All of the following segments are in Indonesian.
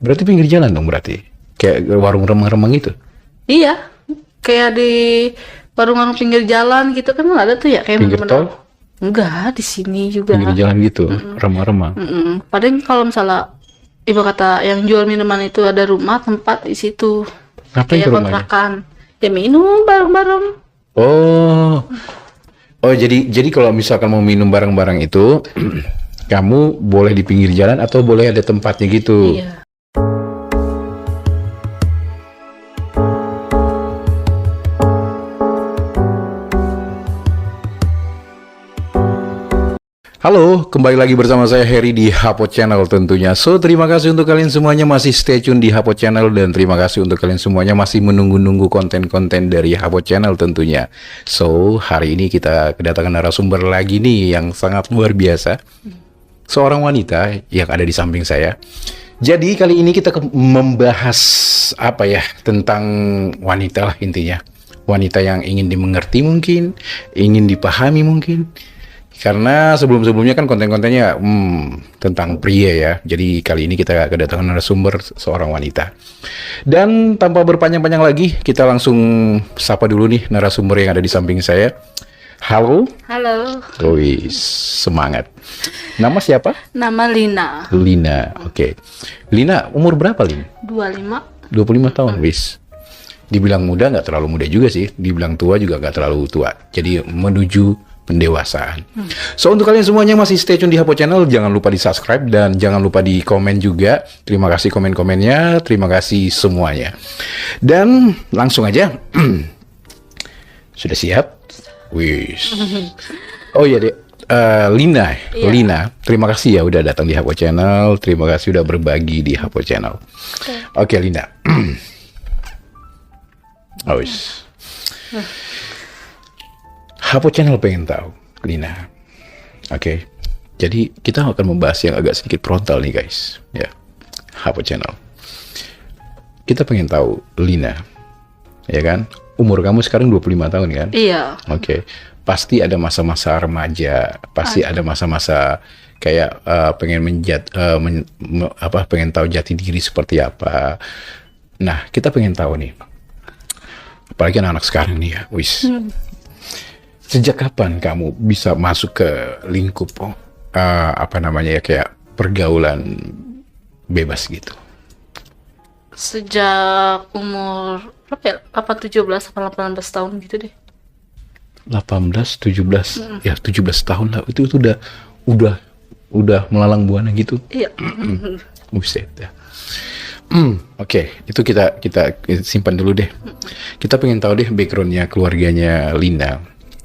Berarti pinggir jalan dong berarti? Kayak warung remang-remang itu? Iya, kayak di warung-warung pinggir jalan gitu kan ada tuh ya kayak Pinggir tol? Enggak, di sini juga. Pinggir jalan gitu, remang-remang. Padahal kalau misalnya ibu kata yang jual minuman itu ada rumah tempat di situ. Ngapain Kayak ke rumahnya? kontrakan. Ya minum bareng-bareng. Oh, oh jadi kalau misalkan mau minum barang-barang itu, kamu boleh di pinggir jalan atau boleh ada tempatnya gitu? Iya. Halo, kembali lagi bersama saya Heri di Hapo Channel tentunya. So, terima kasih untuk kalian semuanya masih stay tune di Hapo Channel dan terima kasih untuk kalian semuanya masih menunggu-nunggu konten-konten dari Hapo Channel tentunya. So, hari ini kita kedatangan narasumber lagi nih yang sangat luar biasa. Seorang wanita yang ada di samping saya. Jadi kali ini kita membahas apa ya, tentang wanita lah intinya. Wanita yang ingin dimengerti mungkin, ingin dipahami mungkin. Karena sebelum-sebelumnya kan konten-kontennya tentang pria ya. Jadi kali ini kita kedatangan narasumber seorang wanita. Dan tanpa berpanjang-panjang lagi, kita langsung sapa dulu nih narasumber yang ada di samping saya. Halo. Halo. Wis, semangat. Nama siapa? Nama Lina. Lina. Oke. Lina umur berapa, Lin? 25. 25 tahun, wis. Dibilang muda nggak terlalu muda juga sih. Dibilang tua juga nggak terlalu tua. Jadi menuju pendewasaan. So, untuk kalian semuanya yang masih stay tune di Hapo Channel, jangan lupa di subscribe dan jangan lupa di komen juga. Terima kasih komen-komennya, terima kasih semuanya. Dan langsung aja. Sudah siap? Wis. Oh iya deh. Lina, Iya. Lina, terima kasih ya udah datang di Hapo Channel. Terima kasih udah berbagi di Hapo Channel. Oke, Lina. Oh, wis. Hapo Channel pengen tahu, Lina. Oke. Jadi kita akan membahas yang agak sedikit frontal nih, guys. Ya. Hapo Channel. Kita pengen tahu, Lina. Ya kan? Umur kamu sekarang 25 tahun kan? Iya. Oke. Pasti ada masa-masa remaja, pasti ada masa-masa kayak pengen pengen tahu jati diri seperti apa. Nah, kita pengen tahu nih. Apalagi anak-anak sekarang nih ya, wis. Sejak kapan kamu bisa masuk ke lingkup kayak pergaulan bebas gitu? Sejak umur berapa ya? 17 atau 18 tahun gitu deh. 18, 17, ya 17 tahun lah. Itu udah melalang buana gitu. Iya. Buset ya. Oke, itu kita simpan dulu deh. Kita pengen tahu deh backgroundnya keluarganya Lina.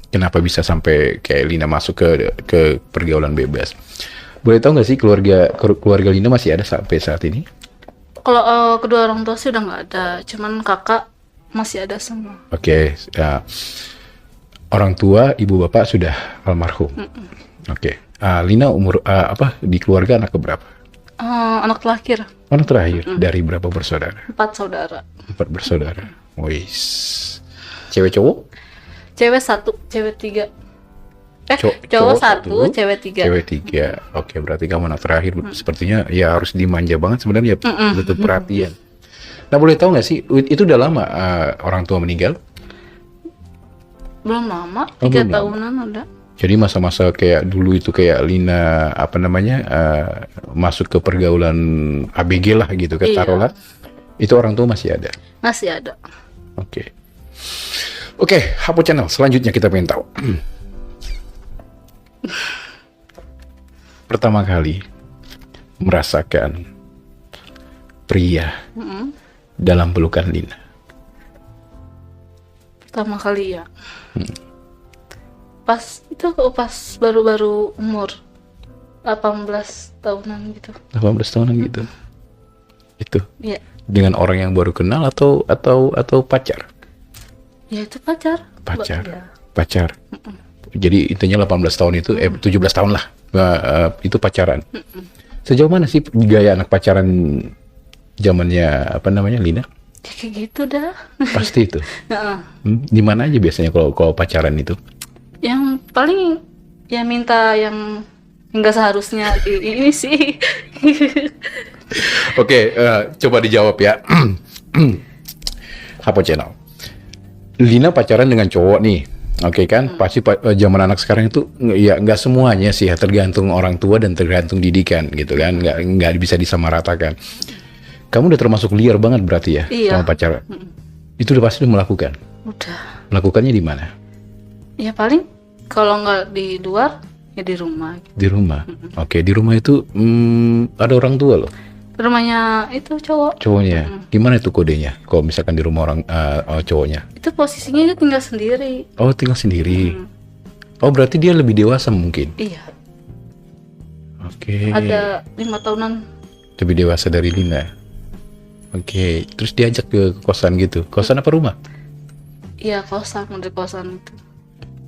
Kenapa bisa sampai kayak Lina masuk ke pergaulan bebas? Boleh tahu nggak sih keluarga Lina masih ada sampai saat ini? Kalau kedua orang tua sih udah nggak ada, cuman kakak masih ada semua. Oke, ya. Orang tua, ibu bapak sudah almarhum. Oke. Lina umur di keluarga anak keberapa? Anak terakhir, Anak terakhir dari berapa bersaudara? 4 saudara. 4 bersaudara. Wis. Cewek cowok? Cewek 1, cewek 3. Cowok 1, cewek 3. Cewek 3. Oke, berarti kamu anak terakhir. Sepertinya ya harus dimanja banget sebenarnya, butuh perhatian. Nah, boleh tahu nggak sih itu udah lama orang tua meninggal? Belum lama, Oh, 3 belum tahunan udah. Jadi masa-masa kayak dulu itu kayak Lina masuk ke pergaulan ABG lah gitu kan, Iya. taruhlah. Itu orang tua masih ada. Masih ada. Oke. Oke, Hapo Channel. Selanjutnya kita pengen tahu. Pertama kali merasakan pria dalam pelukan Lina. Pertama kali ya. Pas baru-baru umur 18 tahunan gitu. 18 tahunan gitu. Itu Iya. dengan orang yang baru kenal atau pacar? Ya itu pacar. Pacar. Ya. Pacar. Jadi intinya 18 tahun itu 17 tahun lah. Itu pacaran. Sejauh mana sih gaya anak pacaran zamannya Lina? Ya kayak gitu dah. Pasti itu. Heeh. Di mana aja biasanya kalau pacaran itu? Yang paling ya minta yang enggak seharusnya ini sih. Oke, coba dijawab ya. Hapo Channel. Lina pacaran dengan cowok nih. Oke kan, pasti zaman anak sekarang itu ya nggak semuanya sih ya, tergantung orang tua dan tergantung didikan gitu kan, nggak bisa disamaratakan. Kamu udah termasuk liar banget berarti ya sama pacar. Itu udah pasti melakukan. Udah. Melakukannya di mana? Ya paling kalau nggak di luar ya di rumah. Di rumah. Oke, di rumah itu ada orang tua loh. Rumahnya itu cowok. Cowoknya. Gimana itu kodenya? Kalau misalkan di rumah orang cowoknya? Itu posisinya dia tinggal sendiri. Oh, tinggal sendiri. Oh, berarti dia lebih dewasa mungkin. Iya. Oke. Ada 5 tahunan. Lebih dewasa dari Lina. Oke, terus diajak ke kosan gitu. Kosan apa rumah? Iya, kosan, dari kosan itu.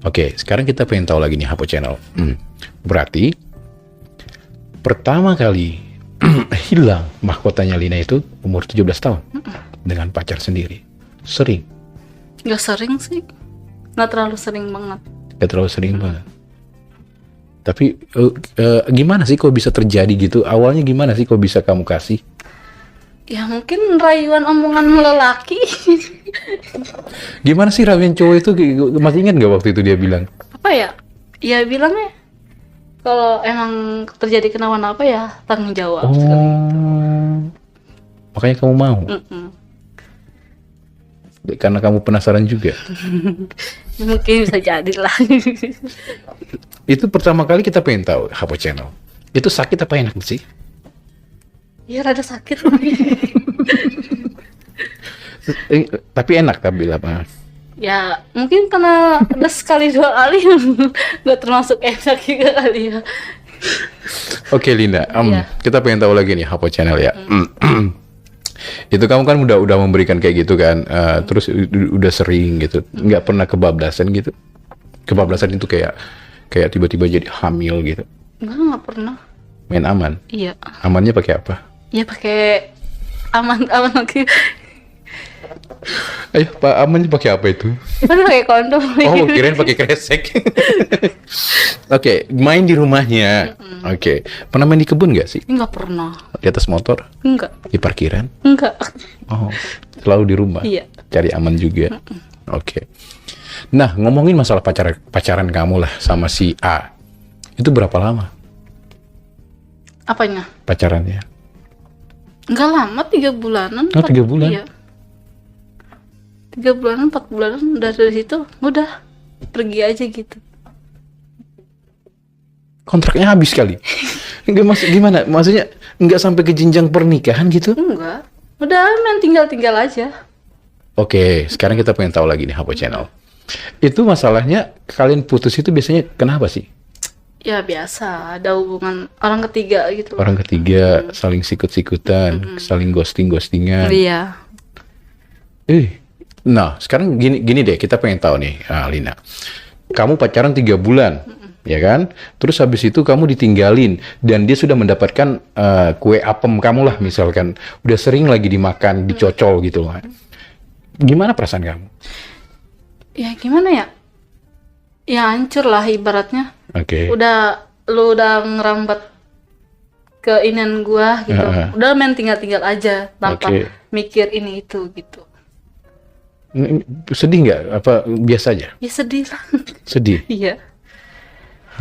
Oke, sekarang kita pengen tahu lagi nih Hapo Channel. Berarti pertama kali hilang mahkotanya Lina itu umur 17 tahun dengan pacar sendiri. Sering? Nggak sering sih, nggak terlalu sering banget. Gak terlalu sering banget. Tapi gimana sih kok bisa terjadi gitu? Awalnya gimana sih kok bisa kamu kasih? Ya mungkin rayuan omongan lelaki. Gimana sih ramen cowok itu? Masih ingat gak waktu itu dia bilang? Apa ya? Ya bilangnya kalau emang terjadi kenapa-napa ya tanggung jawab. Makanya kamu mau? Karena kamu penasaran juga? Mungkin bisa jadi lah. Itu pertama kali kita pengen tahu Hapo Channel. Itu sakit apa enak sih? Ya rada sakit. Tapi enak tapi apa? Ya mungkin karena udah sekali 2 kali nggak termasuk enak juga kali ya. Oke Linda, kita pengen tahu lagi nih Hapo Channel ya. Itu kamu kan udah memberikan kayak gitu kan, terus udah sering gitu, nggak pernah kebablasan gitu? Kebablasan itu kayak tiba-tiba jadi hamil gitu? Nggak pernah. Main aman? Iya. Amannya pakai apa? Ya pakai aman lagi. Ayo, Pak, amannya pakai apa itu? Kan pakai kondom. Oh, kirain pakai kresek. Oke, main di rumahnya. Oke, pernah main di kebun nggak sih? Nggak pernah. Di atas motor? Enggak. Di parkiran? Enggak. Oh, selalu di rumah. Iya. Cari aman juga. Oke. Nah, ngomongin masalah pacaran kamu lah sama si A. Itu berapa lama Apanya? pacarannya? Enggak lama, 3 bulanan. Oh, 3 bulan? Iya. 3 bulanan, 4 bulanan udah dari situ udah pergi aja gitu. Kontraknya habis kali. Gimana? Maksudnya nggak sampai ke jenjang pernikahan gitu? Enggak. Udah main tinggal aja. Oke, sekarang kita pengen tahu lagi nih Hapo Channel. Itu masalahnya kalian putus itu biasanya kenapa sih? Ya biasa, ada hubungan orang ketiga gitu. Orang ketiga saling sikut-sikutan, saling ghostingan. Iya. Nah, sekarang gini deh, kita pengen tahu nih, Lina. Kamu pacaran 3 bulan, ya kan? Terus habis itu kamu ditinggalin dan dia sudah mendapatkan kue apem kamu lah misalkan. Udah sering lagi dimakan, dicocol gitu lah. Gimana perasaan kamu? Ya gimana ya? Ya hancur lah ibaratnya. Oke. Lu udah ngerambat ke inian gua gitu. Udah main tinggal aja tanpa mikir ini itu gitu. Sedih nggak? Apa biasa aja? Ya sedih lah. Sedih? Iya.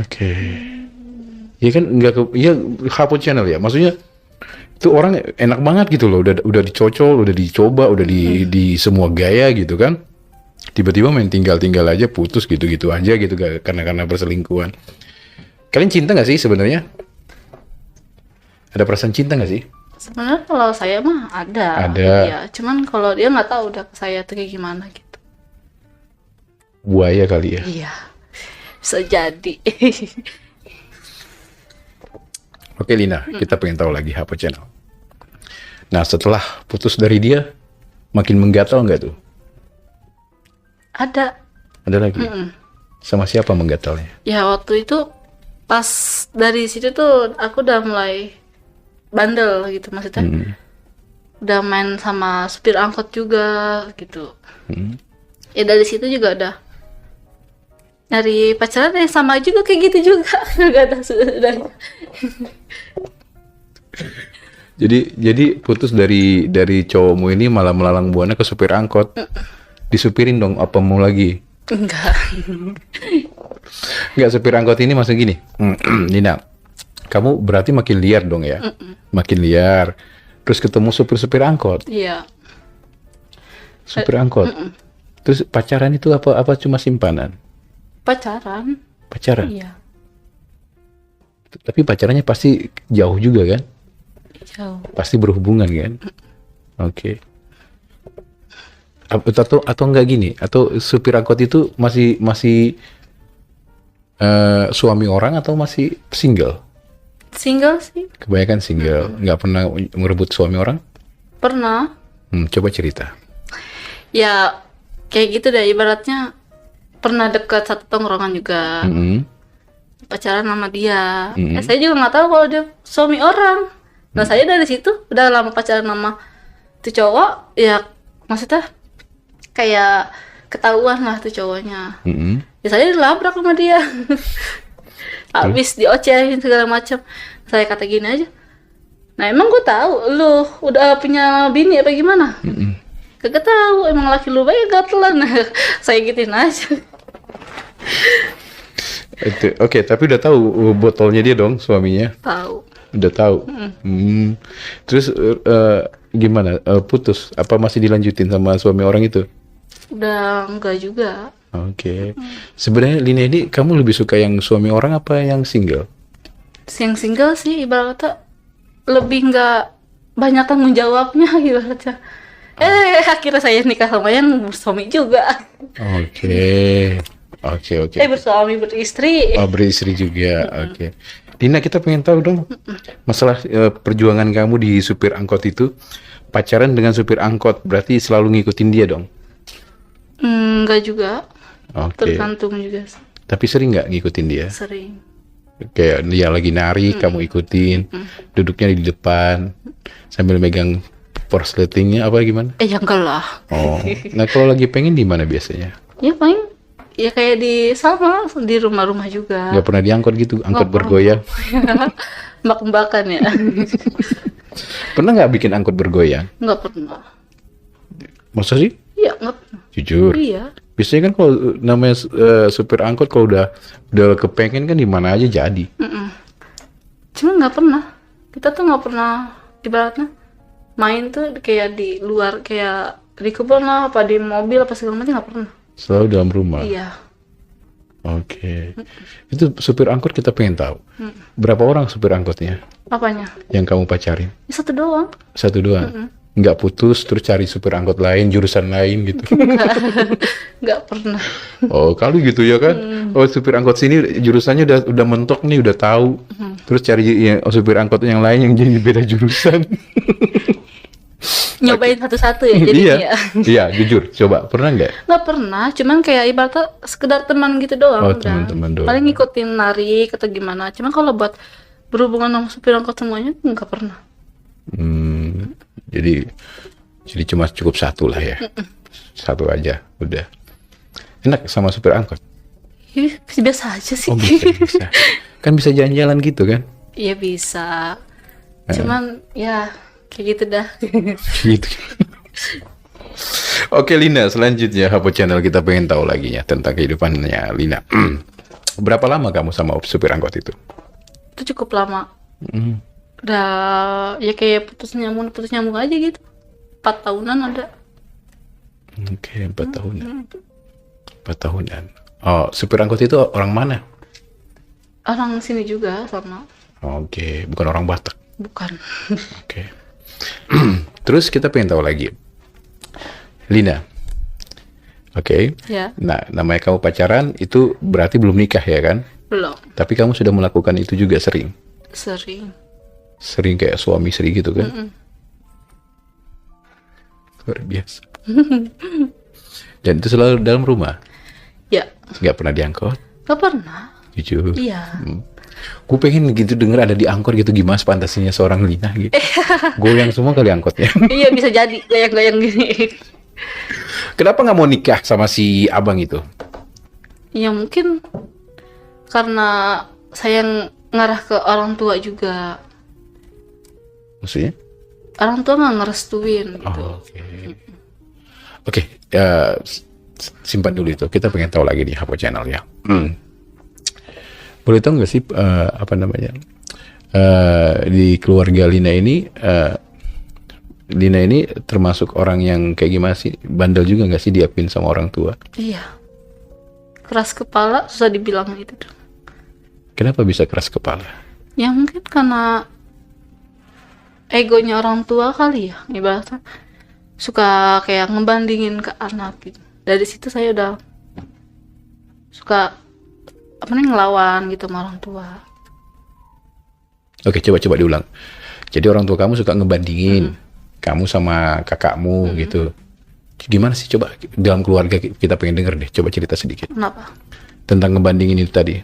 Oke. Ya kan ya Hapo Channel ya. Maksudnya itu orang enak banget gitu loh. Udah dicocol, udah dicoba, udah di semua gaya gitu kan. Tiba-tiba main tinggal aja, putus gitu-gitu aja gitu karena berselingkuhan. Kalian cinta nggak sih sebenarnya? Ada perasaan cinta nggak sih? Sebenarnya kalau saya mah ada. Ya, cuman kalau dia nggak tahu udah ke saya tuh kayak gimana gitu. Buaya kali ya? Iya. Bisa jadi. Oke Lina, kita pengen tahu lagi Hapo Channel. Nah setelah putus dari dia, makin menggatal nggak tuh? Ada. Ada lagi? Sama siapa menggatalnya? Ya waktu itu pas dari situ tuh aku udah mulai bandel gitu maksudnya. Udah main sama supir angkot juga gitu. Ya dari situ juga udah. Dari pacaran yang sama juga kayak gitu juga. Gak ada sudah. Jadi putus dari cowokmu ini malah melalang buana ke supir angkot. Disupirin dong apa mau lagi? Enggak. Enggak, supir angkot ini masih gini. Nina, kamu berarti makin liar dong ya? Makin liar. Terus ketemu supir-supir angkot. Iya. Supir angkot. Terus pacaran itu apa cuma simpanan? Pacaran. Pacaran. Iya. Tapi pacarannya pasti jauh juga kan? Jauh. Pasti berhubungan kan? Oke. Atau enggak gini? Atau supir angkot itu masih suami orang atau masih single? Single sih. Kebanyakan single. Nggak pernah merebut suami orang? Pernah. Coba cerita. Ya kayak gitu deh, ibaratnya pernah deket satu tongkrongan juga. Pacaran sama dia. Saya juga nggak tahu kalau dia suami orang. Nah saya dari situ udah lama pacaran sama tuh cowok, ya maksudnya kayak ketahuan lah tuh cowoknya. Ya saya dilabrak sama dia. Habis diocehin segala macam. Saya kata gini aja. Nah emang gue tahu lu udah punya bini apa gimana? Kagak tahu, emang laki lu baik gatelan. Saya gituin aja. Oke, tapi udah tahu botolnya dia dong suaminya. Tahu. Udah tahu. Terus gimana? Putus? Apa masih dilanjutin sama suami orang itu? Udah enggak juga. Oke. Sebenarnya Lina ini kamu lebih suka yang suami orang apa yang single? Yang single sih ibaratnya lebih nggak banyak tanggung jawabnya ibaratnya. Akhirnya saya nikah sama yang bersuami juga. Oke. Bersuami beristri. Oh, beristri juga. Oke. Lina, kita pengen tahu dong masalah perjuangan kamu di supir angkot itu. Pacaran dengan supir angkot berarti selalu ngikutin dia dong? Enggak juga. Oke. Tergantung juga sih. Tapi sering nggak ngikutin dia? Sering. Kayak dia lagi nari, kamu ikutin, duduknya di depan, sambil megang persletingnya apa gimana? Ya enggak lah. Oh, nah kalau lagi pengen di mana biasanya? Ya paling ya kayak di sama di rumah-rumah juga. Nggak pernah diangkot gitu, angkot bergoyang? Mbak-mbakan ya. Pernah nggak bikin angkot bergoyang? Nggak pernah. Masa sih? Iya nggak pernah. Jujur. Iya. Biasanya kan kalau namanya supir angkot kalau udah kepengen kan di mana aja jadi. Cuma nggak pernah. Kita tuh nggak pernah ibaratnya main tuh kayak di luar, kayak di kebun lah, apa di mobil apa segala macam nggak pernah. Selalu dalam rumah. Iya. Oke. Itu supir angkot kita pengen tahu. Berapa orang supir angkotnya Apanya? yang kamu pacarin? Ya, satu doang. Satu doang. Nggak putus terus cari supir angkot lain, jurusan lain gitu. Nggak pernah. Oh, kali gitu ya kan? Oh, supir angkot sini jurusannya udah mentok nih, udah tahu. Terus cari supir angkot yang lain yang jadi beda jurusan. Nyobain satu-satu ya jadinya ya. Iya, jujur. Coba pernah nggak? Nggak pernah, cuman kayak ibaratnya sekedar teman gitu doang. Oh, udah. teman-teman doang. Paling ngikutin narik atau gimana. Cuman kalau buat berhubungan sama supir angkot semuanya nggak pernah. Jadi cuma cukup satu lah ya. Satu aja, udah. Enak sama supir angkot? Ya, biasa aja sih. Oh, bisa. Kan bisa jalan-jalan gitu kan? Iya bisa. Cuman ya kayak gitu dah. Gitu. Oke Lina, selanjutnya Hapo Channel kita pengen tahu lagi ya tentang kehidupannya Lina. Berapa lama kamu sama supir angkot itu? Itu cukup lama. Udah ya kayak putus nyambung aja gitu. 4 tahunan ada. Oke, 4 tahunan. 4 tahunan. Oh, supir angkot itu orang mana? Orang sini juga sama. Oke, bukan orang Batak. Bukan. Oke. Terus kita pengen tahu lagi. Lina. Oke. Ya. Nah, namanya kamu pacaran itu berarti belum nikah ya kan? Belum. Tapi kamu sudah melakukan itu juga sering? Sering. Sering kayak suami istri gitu kan? Luar biasa. Dan itu selalu dalam rumah? Ya. Nggak pernah diangkot? Gak pernah. Jujur? Iya. Gue pengen gitu denger ada di angkot gitu, gimana fantasinya seorang Lina gitu. Goyang semua kali angkotnya. Iya bisa jadi goyang-goyang gini. Kenapa nggak mau nikah sama si abang itu? Ya mungkin karena saya ngarah ke orang tua juga. Maksudnya? orang tua nggak ngerestuin gitu. Oh, Oke, simpan dulu itu. Kita pengen tahu lagi di Hapo Channel ya. Boleh tahu nggak sih apa namanya di keluarga Lina ini? Lina ini termasuk orang yang kayak gimana sih? Bandel juga nggak sih diakuin sama orang tua? Iya, keras kepala, susah dibilang gitu tuh. Kenapa bisa keras kepala? Ya mungkin karena egonya orang tua kali ya, ibaratnya suka kayak ngebandingin ke anak gitu. Dari situ saya udah suka apa nih ngelawan gitu sama orang tua. Oke, coba diulang. Jadi orang tua kamu suka ngebandingin kamu sama kakakmu gitu. Gimana sih, coba dalam keluarga kita pengen denger deh. Coba cerita sedikit. Kenapa? Tentang ngebandingin itu tadi.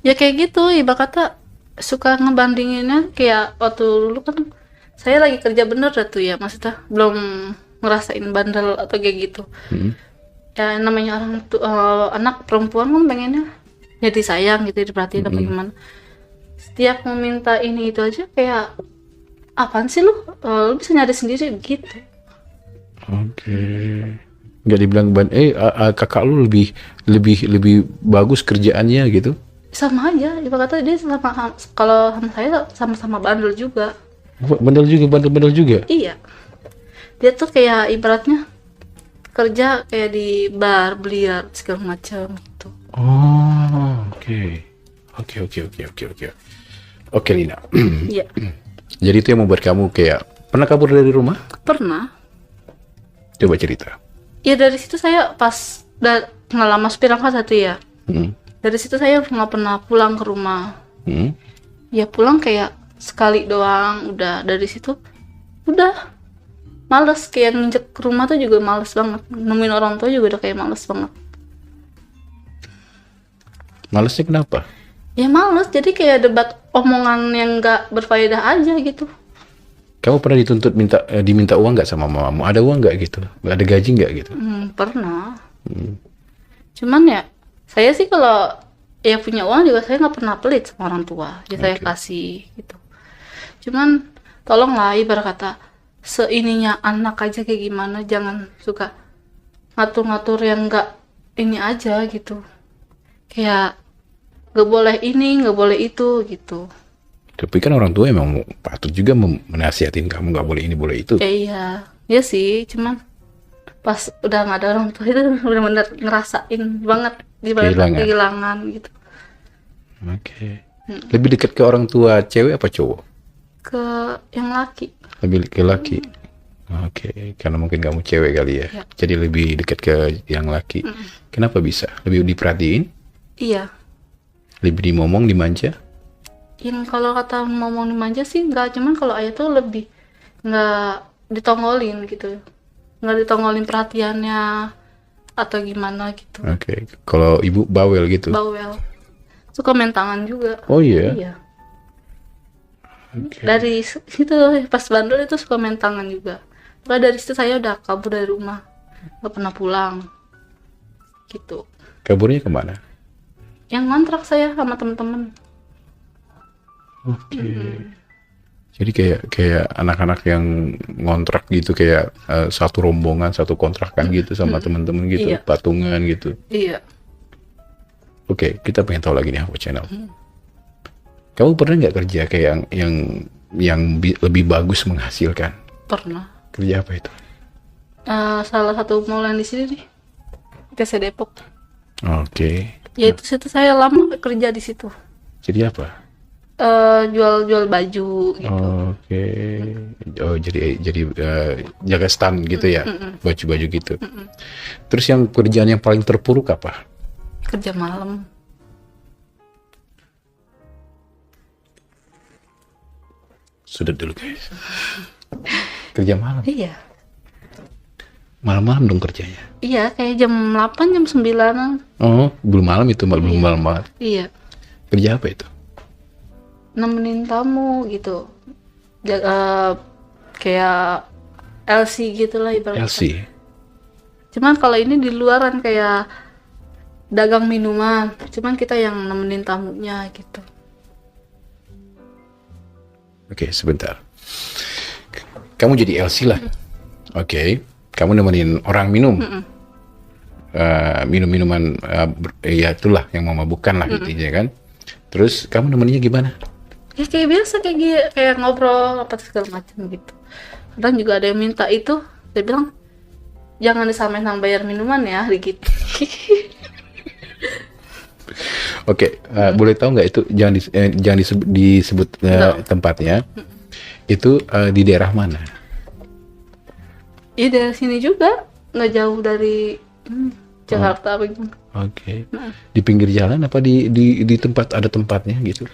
Ya kayak gitu, ibarat kata suka ngebandinginnya kayak waktu dulu kan saya lagi kerja bener dah tuh ya, maksudnya belum ngerasain bandel atau kayak gitu. Ya namanya orang anak perempuan kan pengennya ya disayang gitu, diperhatiin apa gimana. Setiap meminta ini itu aja kayak apaan sih lu bisa nyari sendiri gitu. Oke. Nggak dibilang kakak lu lebih bagus kerjaannya gitu? Sama aja, ibarat kata dia sama, kalau sama saya sama-sama bandel juga. Bandel juga. Iya, dia tuh kayak ibaratnya kerja kayak di bar, biliar segala macam gitu. Oh, oke. Oke, Lina. Iya. Jadi itu yang membuat kamu kayak pernah kabur dari rumah? Pernah. Coba cerita. Ya dari situ saya pas udah nggak lama supir angkat satu ya. Dari situ saya nggak pernah pulang ke rumah. Ya pulang kayak sekali doang. Udah dari situ udah males, kayak nginjek ke rumah tuh juga males banget. Nemuin orang tua juga udah kayak males banget. Malesnya kenapa? Ya males, jadi kayak debat omongan yang nggak berfaedah aja gitu. Kamu pernah diminta uang nggak sama mamamu? Ada uang nggak gitu? Ada gaji nggak gitu? Pernah. Cuman ya saya sih kalau ya punya uang juga saya nggak pernah pelit sama orang tua. Ya saya kasih gitu. Cuman tolonglah, ibarat kata seininya anak aja kayak gimana, jangan suka ngatur-ngatur yang nggak ini aja gitu. Kayak nggak boleh ini, nggak boleh itu gitu. Tapi kan orang tua emang patut juga menasihatin kamu nggak boleh ini, boleh itu. Iya, ya sih. Cuman pas udah nggak ada orang tua itu benar-benar ngerasain banget kehilangan gitu. Oke. Lebih dekat ke orang tua cewek apa cowok? Ke yang laki. Lebih ke laki. Oke, karena mungkin kamu cewek kali ya. Jadi lebih dekat ke yang laki. Kenapa bisa? Lebih diperhatiin? Iya. Lebih dimomong, dimanja? Yang kalau kata ngomong dimanja sih enggak, cuman kalau ayah tuh lebih nggak ditongolin gitu, nggak ditongolin perhatiannya atau gimana gitu. Oke. Kalau ibu bawel gitu? Bawel, suka main tangan juga. Oh iya? Iya. Dari situ pas bandel itu suka main tangan juga. Nah, dari situ saya udah kabur dari rumah, nggak pernah pulang gitu. Kaburnya kemana? Yang ngontrak saya sama temen-temen. Oke. Jadi kayak anak-anak yang ngontrak gitu, kayak satu rombongan, satu kontrakan gitu sama teman-teman gitu, Iya. patungan gitu. Iya. Oke, kita pengen tahu lagi nih Hapo Channel. Kamu pernah nggak kerja kayak yang lebih bagus menghasilkan? Pernah. Kerja apa itu? Salah satu mall yang di sini nih, TC Depok. Oke. Ya itu situ saya lama kerja di situ. Jadi apa? Jual baju gitu. Oke. Oh, jadi jaga stand gitu ya, baju-baju gitu. Terus yang kerjaan yang paling terpuruk apa? Kerja malam. Sudah dulu guys. Kerja malam. Iya. Malam-malam dong kerjanya. Iya, kayak jam 8, jam 9-an. Oh, belum malam itu, belum malam banget. Iya. Kerja apa itu? Nemenin tamu gitu. Kayak LC gitu lah ibaratnya. LC. Cuman kalau ini di luaran kayak dagang minuman. Cuman kita yang nemenin tamunya gitu. Oke, sebentar. kamu jadi LC lah. Oke, kamu nemenin orang minum. Minum-minuman ya itulah yang memabukkan lah intinya kan. Terus kamu nemeninnya gimana? Ya kayak biasa kayak ngobrol apa segala macam gitu. Kadang juga ada yang minta itu, dia bilang jangan disamain sama bayar minuman ya, gitu. Oke, boleh tahu nggak itu jangan disebut tempatnya. Itu di daerah mana? Iya dari sini juga, nggak jauh dari Jakarta apa gimana. Oke. Di pinggir jalan apa di tempat ada tempatnya gitu?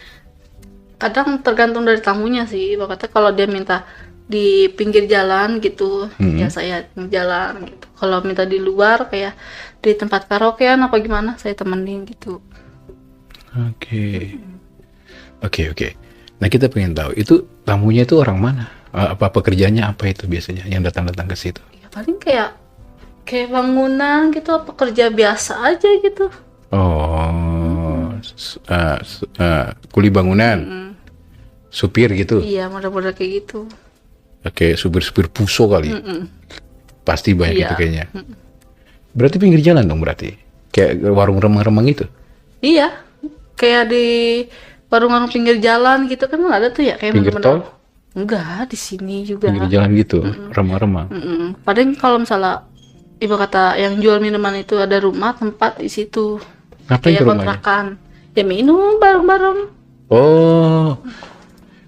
Kadang tergantung dari tamunya sih. Makanya kalau dia minta di pinggir jalan gitu, ya saya jalan gitu. Kalau minta di luar kayak di tempat karaokean apa gimana, saya temenin gitu. Oke. Oke. Nah, kita pengen tahu itu tamunya itu orang mana? Apa pekerjaannya apa itu biasanya yang datang-datang ke situ? Ya paling kayak bangunan gitu, apa kerja biasa aja gitu. Oh, kuli bangunan, supir gitu. Iya, model-model kayak gitu. Oke, supir-supir puso kali. Pasti banyak Iya. itu kayaknya. Berarti pinggir jalan dong berarti? Kayak warung remang-remang itu? Iya, kayak di warung-warung pinggir jalan gitu kan ada tuh ya kayak Pinggir bener-bener. tol? Enggak, di sini juga. Pinggir jalan gitu, remang-remang. Padahal kalau misalnya ibu kata yang jual minuman itu ada rumah tempat di situ, Ngapain kayak ke rumahnya? kontrakan, ya minum bareng-bareng.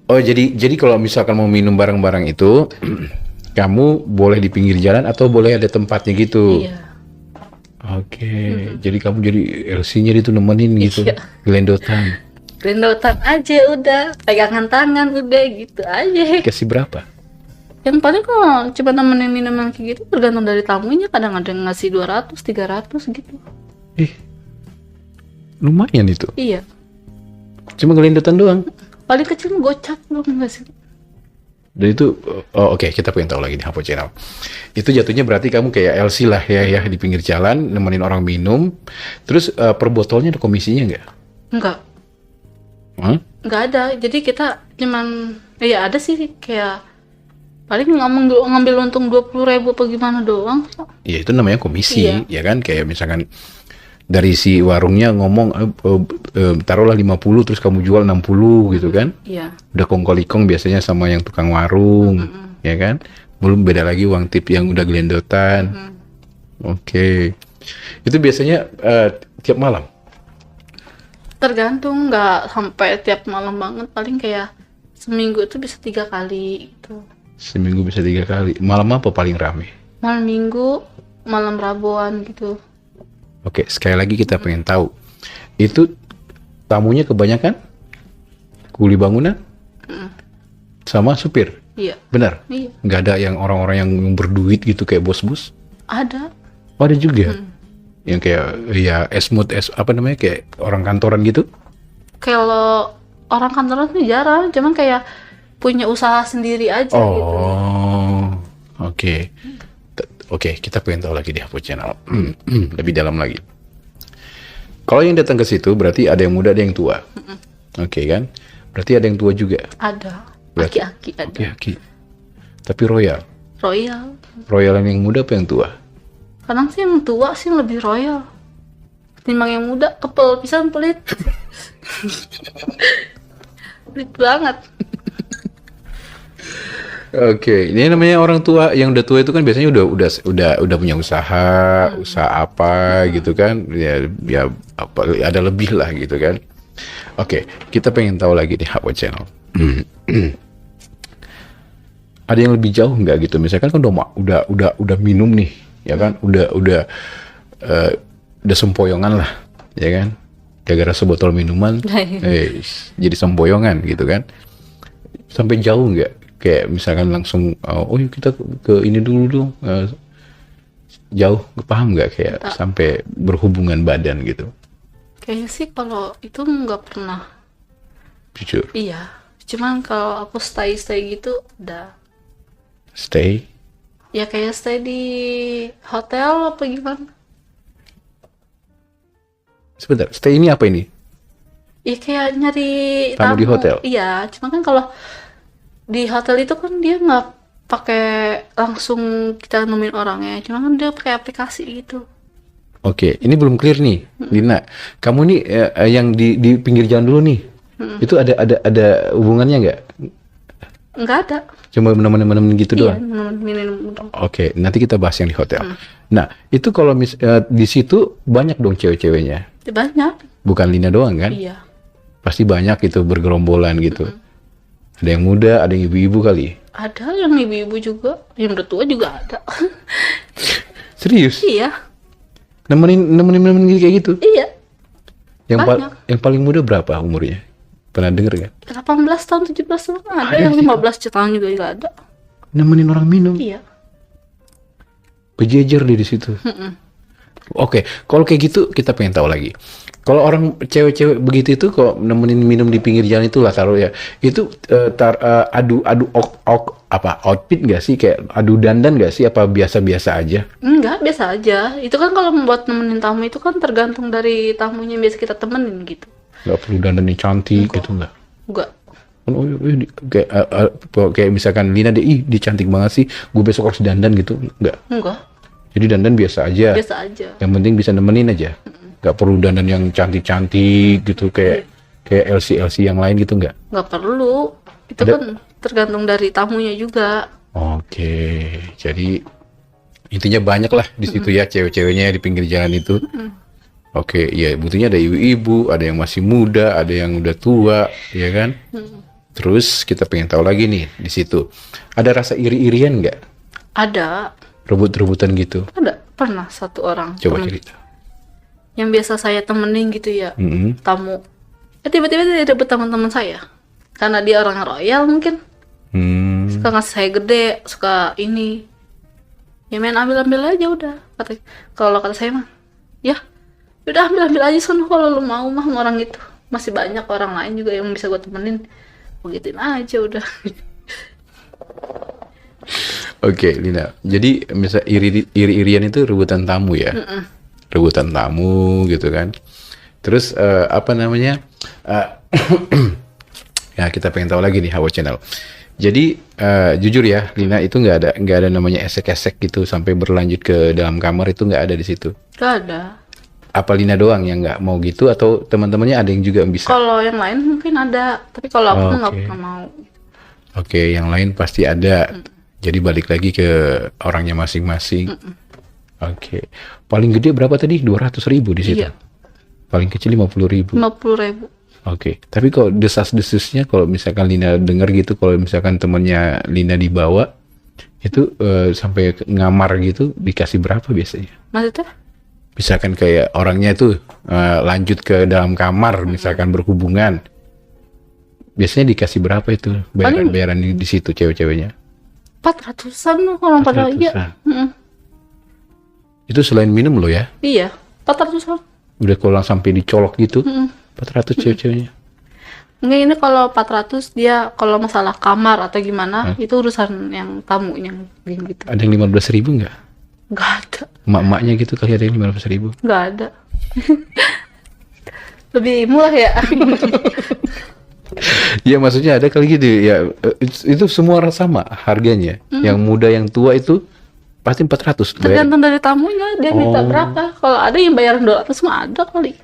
Oh, jadi kalau misalkan mau minum bareng-bareng itu, kamu boleh di pinggir jalan atau boleh ada tempatnya gitu? Iya, Oke, jadi kamu jadi LC-nya itu nemenin gitu, Iya. gelendotan. gelendotan aja udah, pegangan tangan udah gitu aja. Kasih berapa? Yang paling kalau cuma nemenin minuman kayak gitu tergantung dari tamunya, kadang ada yang ngasih 200, 300 gitu. Lumayan itu. Iya, Cuma gelendotan doang. paling kecil gocap loh nggak sih. Dan itu, oke, kita pengen tahu lagi di Hapo Channel. Itu jatuhnya berarti kamu kayak LC lah ya di pinggir jalan, nemenin orang minum. Terus per botolnya ada komisinya nggak? Enggak. Hah? Nggak ada, jadi kita cuman ya ada sih kayak paling ngambil untung 20.000 apa gimana doang. Ya itu namanya komisi, Iya. ya kan? Kayak misalkan dari si warungnya ngomong taruhlah 50 terus kamu jual 60 gitu kan? Iya, Udah kongkolikong biasanya sama yang tukang warung, ya kan? Belum beda lagi uang tip yang udah gelendotan. Oke. Itu biasanya tiap malam. tergantung, nggak sampai tiap malam banget, paling kayak seminggu itu bisa 3 kali gitu. Seminggu bisa 3 kali. Malam apa paling rame? Malam minggu, malam rabuan gitu. Oke, sekali lagi kita pengen tahu. Itu tamunya kebanyakan kuli bangunan sama supir. Iya, Benar? iya, Nggak ada yang orang-orang yang berduit gitu kayak bos-bos? ada. Oh, ada juga. Yang kayak ya esmut apa namanya kayak orang kantoran gitu? Kalau orang kantoran tuh jarang, cuman kayak punya usaha sendiri aja gitu. Oh, oke. Oke, kita pengen tahu lagi di Hapo Channel. Lebih dalam lagi. Kalau yang datang ke situ berarti ada yang muda, ada yang tua. Oke kan? Berarti ada yang tua juga. Ada, Berarti- aki-aki ada. Oke. Tapi royal. Royal. Royal yang muda apa yang tua? Kadang sih yang tua sih lebih royal. Timbang yang muda, kepel pisan pelit. Pelit banget. Oke, ini namanya orang tua. Yang udah tua itu kan biasanya udah punya usaha apa gitu kan? Ya apa ada lebih lah gitu kan? Oke, kita pengen tahu lagi di Hapo Channel. Ada yang lebih jauh nggak gitu? Misalkan kan udah minum nih, ya kan? Udah sempoyongan lah, ya kan? Gara-gara sebotol minuman, jadi sempoyongan gitu kan? Sampai jauh nggak? Kayak misalkan langsung, oh yuk kita ke ini dulu dong. Jauh, paham nggak? Kayak Nggak. sampai berhubungan badan gitu. Kayaknya sih kalau itu nggak pernah. Jujur, Iya. Cuman kalau aku stay gitu udah. stay. Ya kayak stay di hotel apa gimana? Sebentar, stay ini apa ini? Ya kayak nyari Tamu di hotel? Iya, cuma kan kalau di hotel itu kan dia pakai langsung kita nemuin orangnya, cuma kan dia pakai aplikasi gitu. Oke, ini belum clear nih, Lina. Kamu nih yang di pinggir jalan dulu nih. Itu ada hubungannya nggak? Nggak ada. Cuma nemenin gitu Iya, doang. nemenin doang. Oke, nanti kita bahas yang di hotel. Nah, itu kalau di situ banyak dong cewek-ceweknya. Ya, banyak. Bukan Lina doang kan? Iya. Pasti banyak itu bergerombolan gitu. Ada yang muda, ada yang ibu-ibu kali. Ada yang ibu-ibu juga, yang udah tua juga ada. Serius? Iya, Nemenin kayak gitu. iya. Yang Banyak. paling muda berapa umurnya? Pernah denger kan? 18 tahun, 17 tahun ada, yang 15 tahun juga ada. Nemenin orang minum. Iya. Berjejer di situ. Oke, kalau kayak gitu kita pengen tahu lagi. Kalau orang cewek-cewek begitu itu kok nemenin minum di pinggir jalan itulah taruh ya. Itu adu outfit nggak sih, kayak adu dandan nggak sih, apa biasa-biasa aja? Enggak, biasa aja. Itu kan kalau membuat nemenin tamu itu kan tergantung dari tamunya yang biasa kita temenin gitu. Nggak perlu dandan yang cantik gitu nggak? Enggak. Kayak misalkan Lina dia cantik banget sih, gue besok harus dandan gitu, nggak? Enggak. Jadi dandan biasa aja. Biasa aja. Yang penting bisa nemenin aja. Nggak perlu dandan yang cantik-cantik gitu kayak LC yang lain gitu nggak? Nggak perlu. Itu kan tergantung dari tamunya juga. Oke, jadi intinya banyak lah di situ ya cewek-ceweknya di pinggir jalan itu. Oke, ya buktinya ada ibu-ibu, ada yang masih muda, ada yang udah tua, ya kan? Terus kita pengen tahu lagi nih di situ. Ada rasa iri-irian nggak? Ada. Rebut-rebutan gitu? Ada. Pernah satu orang. Coba temen cerita. yang biasa saya temenin gitu ya, Mm-mm. tamu. Tiba-tiba dia dapet teman-teman saya. Karena dia orang royal mungkin. Suka ngasih saya gede, suka ini. Ya main ambil-ambil aja udah. Kalau kata saya mah, ya udah ambil-ambil aja sono kalau lu mau mah sama orang itu. Masih banyak orang lain juga yang bisa gue temenin. Begituin aja udah. Oke, Lina. Jadi misal iri-irian itu rebutan tamu ya? Rebutan tamu gitu kan. Terus apa namanya? Ya kita pengen tahu lagi nih Hawa Channel. Jadi jujur ya, Lina itu nggak ada namanya esek-esek gitu sampai berlanjut ke dalam kamar, itu nggak ada di situ. Gak ada. Apa Lina doang yang nggak mau gitu atau teman-temannya ada yang juga bisa? Kalau yang lain mungkin ada, tapi kalau aku mah nggak Oke. pernah mau. Oke, yang lain pasti ada. Jadi balik lagi ke orangnya masing-masing. Oke. Paling gede berapa tadi? 200.000 di situ. Iya. Paling kecil 50.000. 50.000. Oke. Tapi kalau desas-desusnya, kalau misalkan Lina dengar gitu, kalau misalkan temennya Lina dibawa, itu sampai ngamar gitu, dikasih berapa biasanya? Maksudnya? Misalkan kayak orangnya itu lanjut ke dalam kamar, misalkan berhubungan, biasanya dikasih berapa itu bayaran di situ cewek-ceweknya? 400-an kalau pada iya. 400-an. Itu selain minum loh ya? Iya, 400-an. Udah kalau sampai dicolok gitu, 400 cewek-ceweknya. Enggak, ini kalau 400 dia kalau masalah kamar atau gimana, itu urusan yang tamunya gitu. Ada yang 15.000 nggak? Nggak ada. Emak-emaknya gitu kali ada yang 15.000. Nggak ada. Lebih murah ya. Ya maksudnya ada kali gitu ya, itu semua orang sama harganya. Yang muda yang tua itu pasti 400 bayar. Tergantung dari tamunya, dia minta berapa. Kalau ada yang bayaran 200 mah ada kali.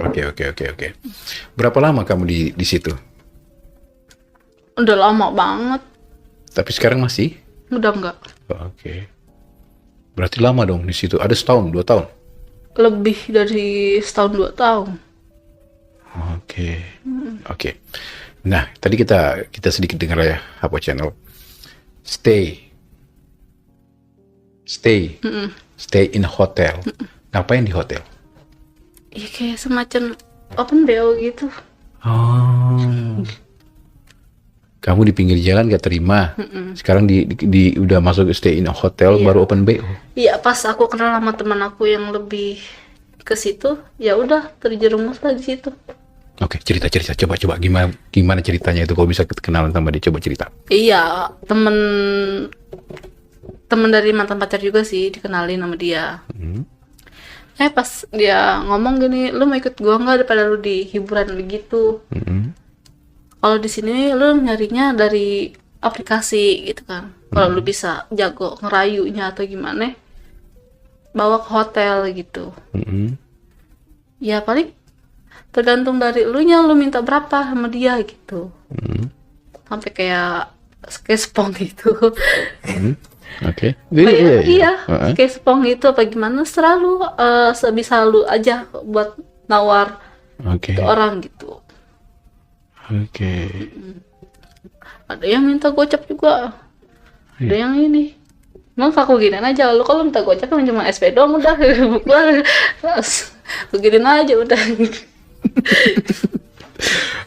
Oke. Berapa lama kamu di situ? Udah lama banget. Tapi sekarang masih? Udah enggak. Oke. Berarti lama dong di situ. Ada setahun, 2 tahun? Lebih dari setahun 2 tahun. Oke. Nah, tadi kita sedikit dengar ya Hapo Channel. Stay in hotel. Ngapain di hotel? Ya kayak semacam open BO gitu. Kamu di pinggir jalan gak terima. Sekarang udah masuk stay in hotel, baru open BO. Iya, pas aku kenal sama teman aku yang lebih ke situ, ya udah terjerumus lah di situ. Oke, cerita coba gimana ceritanya itu, kalau bisa kenalan sama dia, coba cerita. Iya, temen dari mantan pacar juga sih, dikenalin sama dia. Pas dia ngomong gini, lu mau ikut gua nggak daripada lu di hiburan begitu. Kalau di sini lu nyarinya dari aplikasi gitu kan. Kalau lu bisa jago ngerayunya atau gimana, bawa ke hotel gitu. Ya paling tergantung dari elunya, lu minta berapa sama dia gitu. Sampai kayak spong gitu. Oke. Iya, kayak spong itu apa gimana, selalu sebisa lu aja buat nawar Oke. ke orang gitu. Oke. Ada yang minta gocap juga, ada yang ini. Emang aku giniin aja, lu kalau minta gocap kan cuma SP doang udah, beginin aja udah.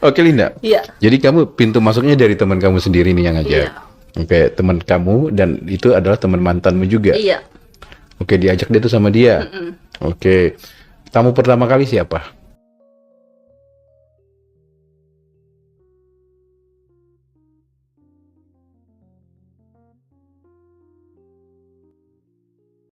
Oke Linda. Iya. Jadi kamu pintu masuknya dari teman kamu sendiri nih yang ngajak. Iya. Oke, teman kamu dan itu adalah teman mantanmu juga. Iya. Oke, diajak dia tuh sama dia. Oke. Tamu pertama kali siapa?